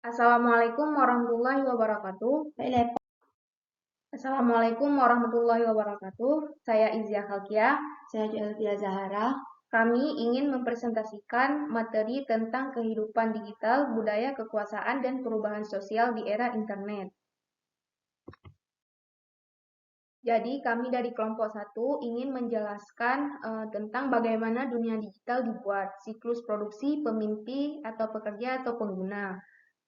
Assalamualaikum warahmatullahi wabarakatuh. Assalamualaikum warahmatullahi wabarakatuh. Saya Izia Khalkia. Saya Elvira Zahara. Kami ingin mempresentasikan materi tentang kehidupan digital, budaya kekuasaan, dan perubahan sosial di era internet. Jadi kami dari kelompok 1 ingin menjelaskan tentang bagaimana dunia digital dibuat, siklus produksi, pemimpi, atau pekerja atau pengguna.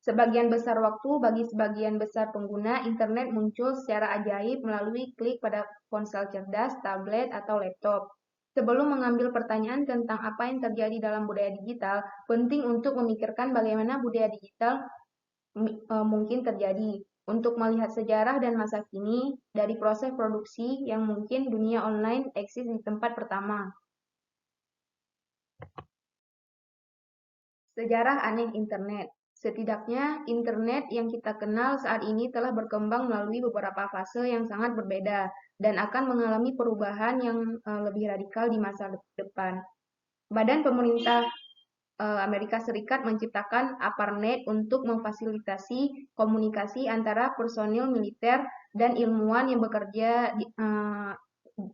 Sebagian besar waktu bagi sebagian besar pengguna, internet muncul secara ajaib melalui klik pada ponsel cerdas, tablet, atau laptop. Sebelum mengambil pertanyaan tentang apa yang terjadi dalam budaya digital, penting untuk memikirkan bagaimana budaya digital mungkin terjadi. Untuk melihat sejarah dan masa kini dari proses produksi yang mungkin dunia online eksis di tempat pertama. Sejarah aneh internet. Setidaknya, internet yang kita kenal saat ini telah berkembang melalui beberapa fase yang sangat berbeda dan akan mengalami perubahan yang lebih radikal di masa depan. Badan Pemerintah Amerika Serikat menciptakan ARPANET untuk memfasilitasi komunikasi antara personil militer dan ilmuwan yang bekerja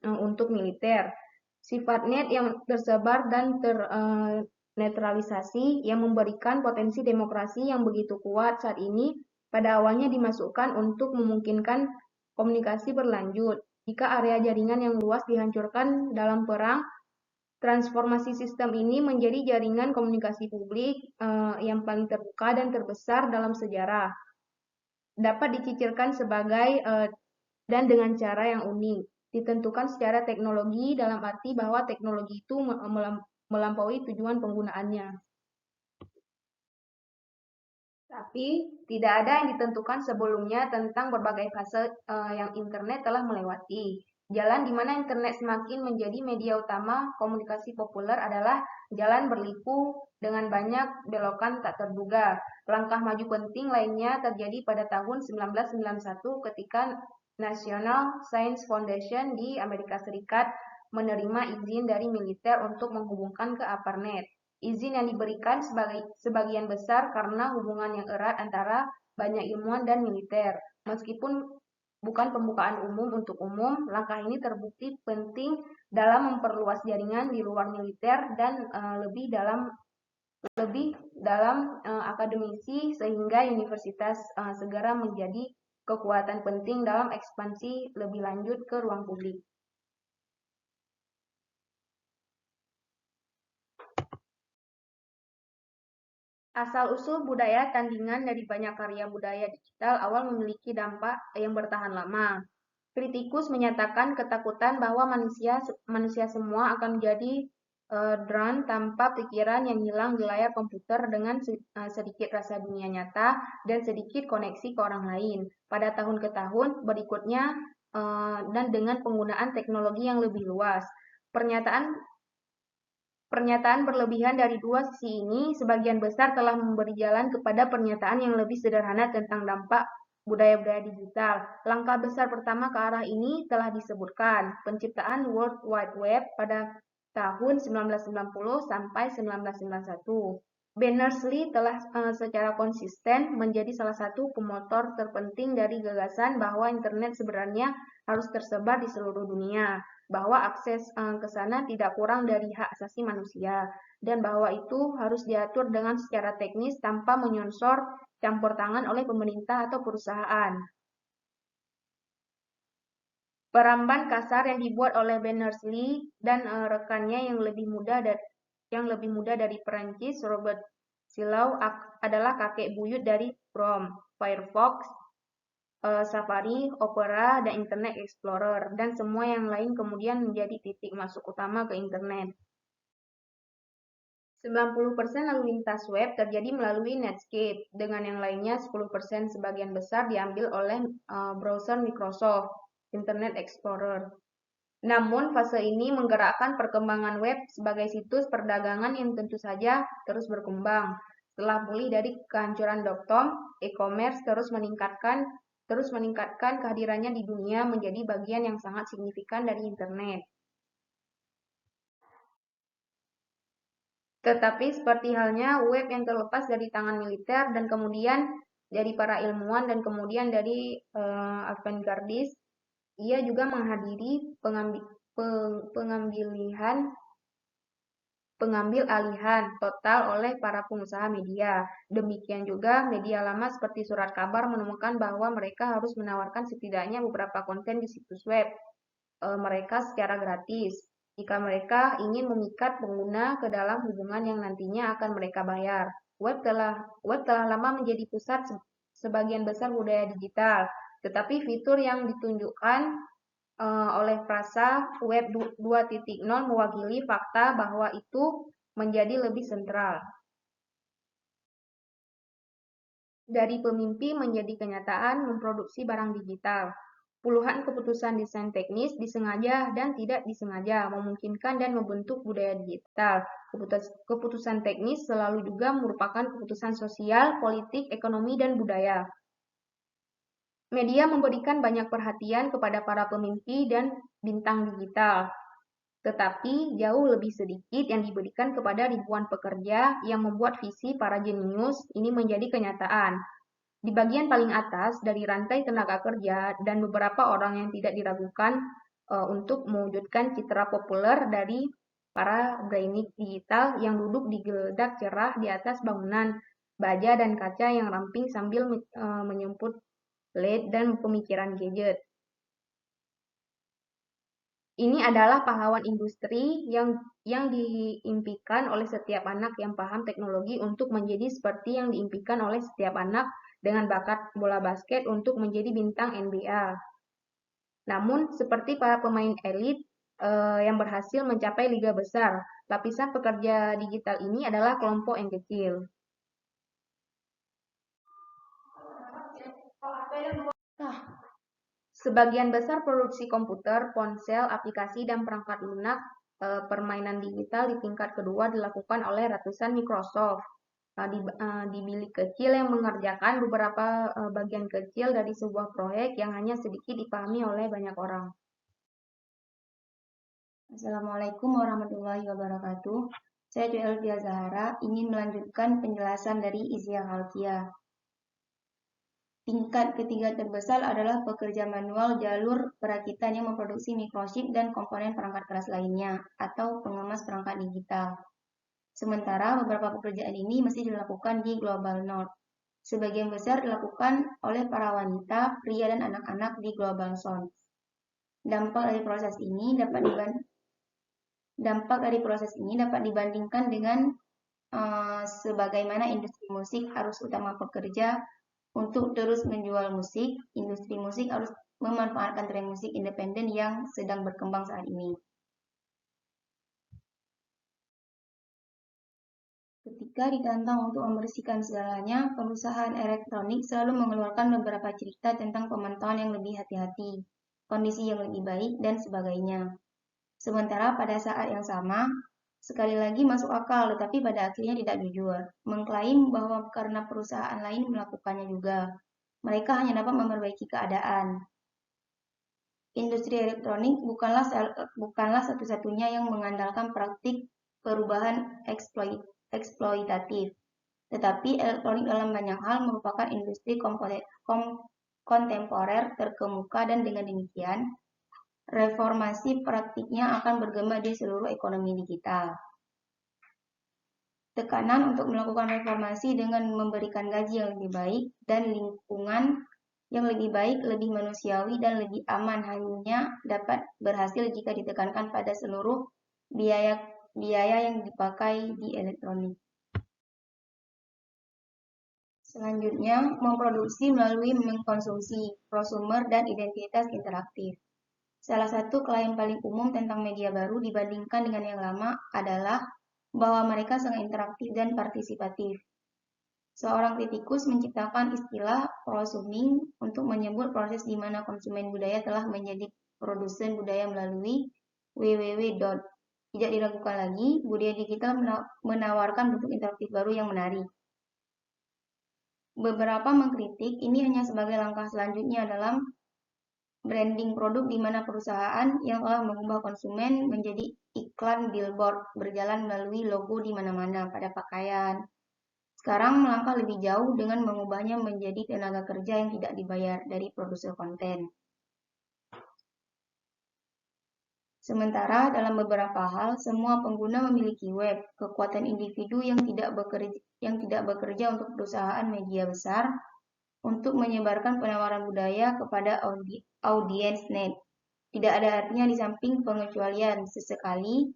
untuk militer. Sifat net yang tersebar dan ternetralisasi yang memberikan potensi demokrasi yang begitu kuat saat ini pada awalnya dimasukkan untuk memungkinkan komunikasi berlanjut. Jika area jaringan yang luas dihancurkan dalam perang, transformasi sistem ini menjadi jaringan komunikasi publik yang paling terbuka dan terbesar dalam sejarah. Dapat dicicilkan sebagai dan dengan cara yang unik. Ditentukan secara teknologi dalam arti bahwa teknologi itu melampaui tujuan penggunaannya. Tapi tidak ada yang ditentukan sebelumnya tentang berbagai fase yang internet telah melewati. Jalan di mana internet semakin menjadi media utama komunikasi populer adalah jalan berliku dengan banyak belokan tak terduga. Langkah maju penting lainnya terjadi pada tahun 1991 ketika National Science Foundation di Amerika Serikat menerima izin dari militer untuk menghubungkan ke ARPANET. Izin yang diberikan sebagian besar karena hubungan yang erat antara banyak ilmuwan dan militer. Meskipun bukan pembukaan umum untuk umum, langkah ini terbukti penting dalam memperluas jaringan di luar militer dan lebih dalam akademisi sehingga universitas segera menjadi kekuatan penting dalam ekspansi lebih lanjut ke ruang publik. Asal-usul budaya tandingan dari banyak karya budaya digital awal memiliki dampak yang bertahan lama. Kritikus menyatakan ketakutan bahwa manusia semua akan menjadi drone tanpa pikiran yang hilang di layar komputer dengan sedikit rasa dunia nyata dan sedikit koneksi ke orang lain. Pada tahun ke tahun berikutnya dan dengan penggunaan teknologi yang lebih luas. Pernyataan berlebihan dari dua sisi ini sebagian besar telah memberi jalan kepada pernyataan yang lebih sederhana tentang dampak budaya-budaya digital. Langkah besar pertama ke arah ini telah disebutkan, penciptaan World Wide Web pada tahun 1990 sampai 1991. Berners-Lee telah secara konsisten menjadi salah satu pemotor terpenting dari gagasan bahwa internet sebenarnya harus tersebar di seluruh dunia, bahwa akses ke sana tidak kurang dari hak asasi manusia, dan bahwa itu harus diatur dengan secara teknis tanpa menyonsor campur tangan oleh pemerintah atau perusahaan. Peramban kasar yang dibuat oleh Berners-Lee dan rekannya yang lebih muda dari Perancis, Robert Silau, adalah kakek buyut dari Chrome, Firefox, Safari, Opera, dan Internet Explorer, dan semua yang lain kemudian menjadi titik masuk utama ke internet. 90% lalu lintas web terjadi melalui Netscape, dengan yang lainnya 10% sebagian besar diambil oleh browser Microsoft, Internet Explorer. Namun, fase ini menggerakkan perkembangan web sebagai situs perdagangan yang tentu saja terus berkembang. Setelah pulih dari kehancuran .com, e-commerce terus meningkatkan kehadirannya di dunia menjadi bagian yang sangat signifikan dari internet. Tetapi seperti halnya web yang terlepas dari tangan militer dan kemudian dari para ilmuwan dan kemudian dari avant-gardis, ia juga menghadiri pengambil alihan total oleh para pengusaha media. Demikian juga media lama seperti surat kabar menemukan bahwa mereka harus menawarkan setidaknya beberapa konten di situs web mereka secara gratis. Jika mereka ingin memikat pengguna ke dalam hubungan yang nantinya akan mereka bayar. Web telah lama menjadi pusat sebagian besar budaya digital, tetapi fitur yang ditunjukkan oleh frasa Web 2.0 mewakili fakta bahwa itu menjadi lebih sentral. Dari pemimpi menjadi kenyataan memproduksi barang digital. Puluhan keputusan desain teknis disengaja dan tidak disengaja memungkinkan dan membentuk budaya digital. Keputusan teknis selalu juga merupakan keputusan sosial, politik, ekonomi, dan budaya. Media memberikan banyak perhatian kepada para pemimpi dan bintang digital, tetapi jauh lebih sedikit yang diberikan kepada ribuan pekerja yang membuat visi para jenius ini menjadi kenyataan. Di bagian paling atas dari rantai tenaga kerja dan beberapa orang yang tidak diragukan untuk mewujudkan citra populer dari para brainik digital yang duduk di geledak cerah di atas bangunan baja dan kaca yang ramping sambil menyemput LED dan pemikiran gadget. Ini adalah pahlawan industri yang diimpikan oleh setiap anak yang paham teknologi untuk menjadi seperti yang diimpikan oleh setiap anak dengan bakat bola basket untuk menjadi bintang NBA. Namun, seperti para pemain elit yang berhasil mencapai liga besar, lapisan pekerja digital ini adalah kelompok yang kecil. Sebagian besar produksi komputer, ponsel, aplikasi, dan perangkat lunak permainan digital di tingkat kedua dilakukan oleh ratusan Microsoft di bilik kecil yang mengerjakan beberapa bagian kecil dari sebuah proyek yang hanya sedikit dipahami oleh banyak orang. Assalamualaikum warahmatullahi wabarakatuh. Saya Elvia Zahara ingin melanjutkan penjelasan dari Izia Halkia. Tingkat ketiga terbesar adalah pekerja manual jalur perakitan yang memproduksi mikrochip dan komponen perangkat keras lainnya, atau pengemas perangkat digital. Sementara beberapa pekerjaan ini masih dilakukan di Global North. Sebagian besar dilakukan oleh para wanita, pria, dan anak-anak di Global South. Dampak dari proses ini dapat dibandingkan dengan sebagaimana industri musik harus utama pekerja untuk terus menjual musik. Industri musik harus memanfaatkan tren musik independen yang sedang berkembang saat ini. Ketika ditantang untuk membersihkan segalanya, perusahaan elektronik selalu mengeluarkan beberapa cerita tentang pemantauan yang lebih hati-hati, kondisi yang lebih baik, dan sebagainya. Sementara pada saat yang sama, sekali lagi masuk akal tetapi pada akhirnya tidak jujur, mengklaim bahwa karena perusahaan lain melakukannya juga, mereka hanya dapat memperbaiki keadaan. Industri elektronik bukanlah satu-satunya yang mengandalkan praktik perubahan eksploitatif, tetapi elektronik dalam banyak hal merupakan industri kontemporer terkemuka dan dengan demikian, reformasi praktiknya akan bergema di seluruh ekonomi digital. Tekanan untuk melakukan reformasi dengan memberikan gaji yang lebih baik dan lingkungan yang lebih baik, lebih manusiawi, dan lebih aman hanya dapat berhasil jika ditekankan pada seluruh biaya yang dipakai di elektronik. Selanjutnya, memproduksi melalui mengkonsumsi, prosumer, dan identitas interaktif. Salah satu klaim paling umum tentang media baru dibandingkan dengan yang lama adalah bahwa mereka sangat interaktif dan partisipatif. Seorang kritikus menciptakan istilah prosuming untuk menyebut proses di mana konsumen budaya telah menjadi produsen budaya melalui www. Tidak diragukan lagi, budaya digital menawarkan bentuk interaktif baru yang menarik. Beberapa mengkritik ini hanya sebagai langkah selanjutnya dalam branding produk di mana perusahaan yang telah mengubah konsumen menjadi iklan billboard berjalan melalui logo di mana-mana pada pakaian. Sekarang melangkah lebih jauh dengan mengubahnya menjadi tenaga kerja yang tidak dibayar dari produser konten. Sementara dalam beberapa hal, semua pengguna memiliki web, kekuatan individu yang tidak bekerja untuk perusahaan media besar untuk menyebarkan penawaran budaya kepada audiens net. Tidak ada artinya di samping pengecualian sesekali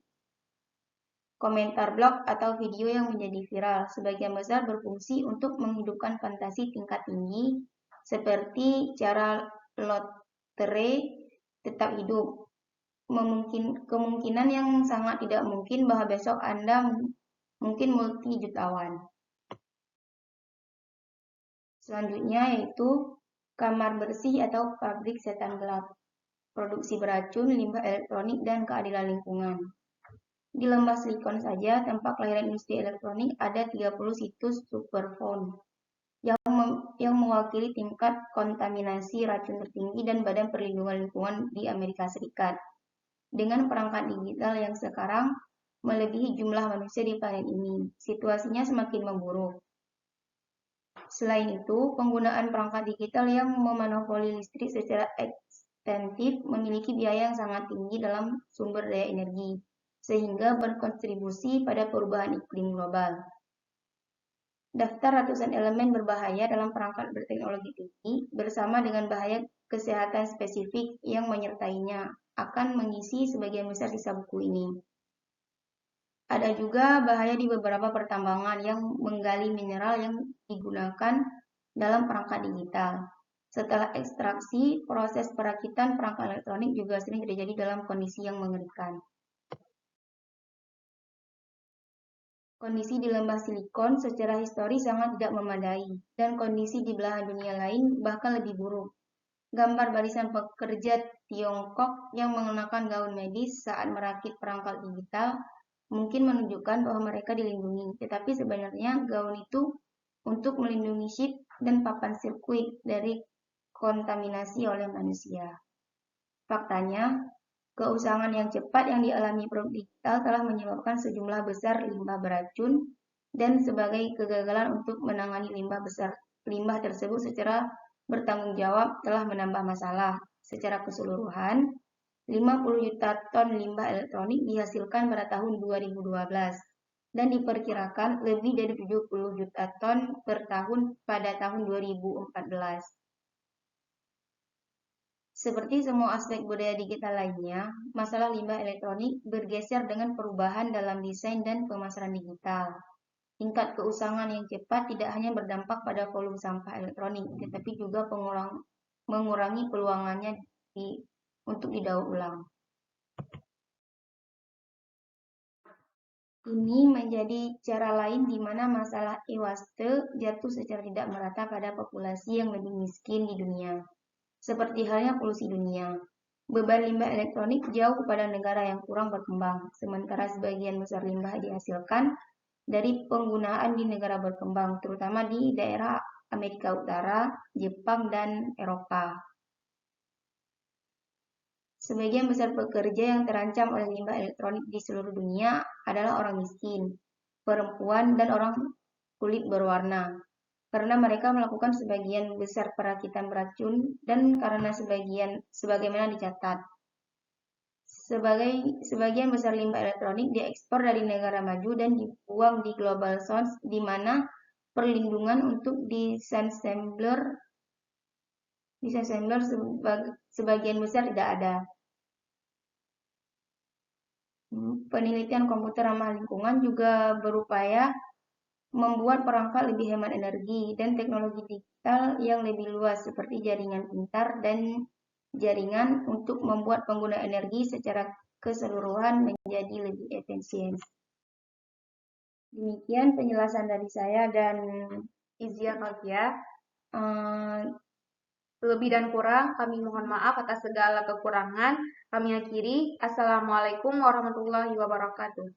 komentar blog atau video yang menjadi viral, sebagian besar berfungsi untuk menghidupkan fantasi tingkat tinggi, seperti cara lotre tetap hidup. Kemungkinan yang sangat tidak mungkin bahwa besok Anda mungkin multi jutawan. Selanjutnya yaitu kamar bersih atau pabrik setan gelap, produksi beracun, limbah elektronik, dan keadilan lingkungan. Di Lembah Silikon saja, tempat kelahiran industri elektronik, ada 30 situs Superphone yang mewakili tingkat kontaminasi racun tertinggi dan Badan Perlindungan Lingkungan di Amerika Serikat. Dengan perangkat digital yang sekarang melebihi jumlah manusia di planet ini, situasinya semakin memburuk. Selain itu, penggunaan perangkat digital yang memonopoli listrik secara ekstensif memiliki biaya yang sangat tinggi dalam sumber daya energi, sehingga berkontribusi pada perubahan iklim global. Daftar ratusan elemen berbahaya dalam perangkat berteknologi tinggi bersama dengan bahaya kesehatan spesifik yang menyertainya akan mengisi sebagian besar sisa buku ini. Ada juga bahaya di beberapa pertambangan yang menggali mineral yang digunakan dalam perangkat digital. Setelah ekstraksi, proses perakitan perangkat elektronik juga sering terjadi dalam kondisi yang mengerikan. Kondisi di Lembah Silikon secara historis sangat tidak memadai, dan kondisi di belahan dunia lain bahkan lebih buruk. Gambar barisan pekerja Tiongkok yang mengenakan gaun medis saat merakit perangkat digital mungkin menunjukkan bahwa mereka dilindungi, tetapi sebenarnya gaun itu untuk melindungi chip dan papan sirkuit dari kontaminasi oleh manusia. Faktanya, keusangan yang cepat yang dialami produk digital telah menyebabkan sejumlah besar limbah beracun dan sebagai kegagalan untuk menangani limbah tersebut secara bertanggung jawab telah menambah masalah. Secara keseluruhan, 50 juta ton limbah elektronik dihasilkan pada tahun 2012 dan diperkirakan lebih dari 70 juta ton per tahun pada tahun 2014. Seperti semua aspek budaya digital lainnya, masalah limbah elektronik bergeser dengan perubahan dalam desain dan pemasaran digital. Tingkat keusangan yang cepat tidak hanya berdampak pada volume sampah elektronik, tetapi juga mengurangi peluangannya untuk didaur ulang. Ini menjadi cara lain di mana masalah e-waste jatuh secara tidak merata pada populasi yang lebih miskin di dunia. Seperti halnya polusi dunia, beban limbah elektronik jauh kepada negara yang kurang berkembang, sementara sebagian besar limbah dihasilkan dari penggunaan di negara berkembang, terutama di daerah Amerika Utara, Jepang, dan Eropa. Sebagian besar pekerja yang terancam oleh limbah elektronik di seluruh dunia adalah orang miskin, perempuan, dan orang kulit berwarna, karena mereka melakukan sebagian besar perakitan beracun dan karena sebagaimana dicatat. Sebagian besar limbah elektronik diekspor dari negara maju dan dibuang di global zones di mana perlindungan untuk disassembler sebagian besar tidak ada. Penelitian komputer ramah lingkungan juga berupaya membuat perangkat lebih hemat energi dan teknologi digital yang lebih luas seperti jaringan pintar dan jaringan untuk membuat pengguna energi secara keseluruhan menjadi lebih efisien. Demikian penjelasan dari saya dan Izia Novia. Lebih dan kurang kami mohon maaf atas segala kekurangan. Kami akhiri. Assalamualaikum warahmatullahi wabarakatuh.